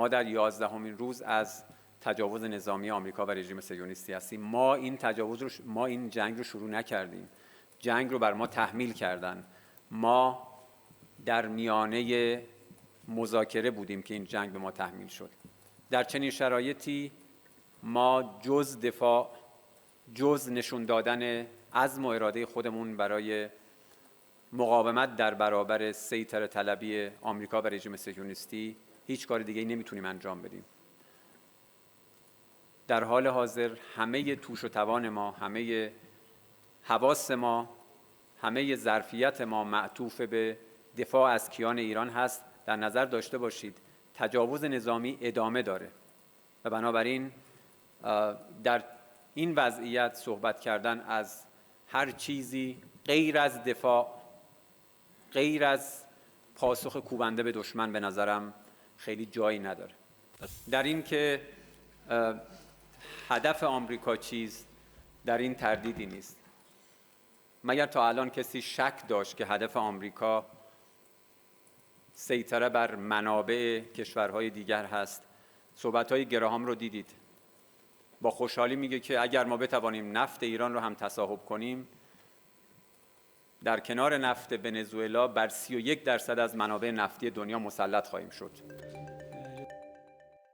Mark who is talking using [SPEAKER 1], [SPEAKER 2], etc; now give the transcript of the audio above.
[SPEAKER 1] ما در 11مین روز از تجاوز نظامی آمریکا و رژیم صهیونیستی هستیم. ما این جنگ رو شروع نکردیم. جنگ رو بر ما تحمیل کردن. ما در میانه مذاکره بودیم که این جنگ به ما تحمیل شد. در چنین شرایطی ما جز دفاع، جز نشون دادن عزم و اراده خودمون برای مقاومت در برابر سیطره طلبی آمریکا و رژیم صهیونیستی هیچ کار دیگه‌ای نمیتونیم انجام بدیم. در حال حاضر همه توش و توان ما، همه حواس ما، همه ظرفیت ما معطوف به دفاع از کیان ایران هست. در نظر داشته باشید تجاوز نظامی ادامه داره و بنابراین در این وضعیت صحبت کردن از هر چیزی غیر از دفاع، غیر از پاسخ کوبنده به دشمن به نظرم خیلی جایی نداره. در این که هدف آمریکا چیست، در این تردیدی نیست. مگر تا الان کسی شک داشت که هدف آمریکا سیطره بر منابع کشورهای دیگر هست؟ صحبت‌های گراهام رو دیدید. با خوشحالی میگه که اگر ما بتوانیم نفت ایران رو هم تصاحب کنیم، در کنار نفت ونزوئلا بر 31% از منابع نفتی دنیا مسلط خواهیم شد.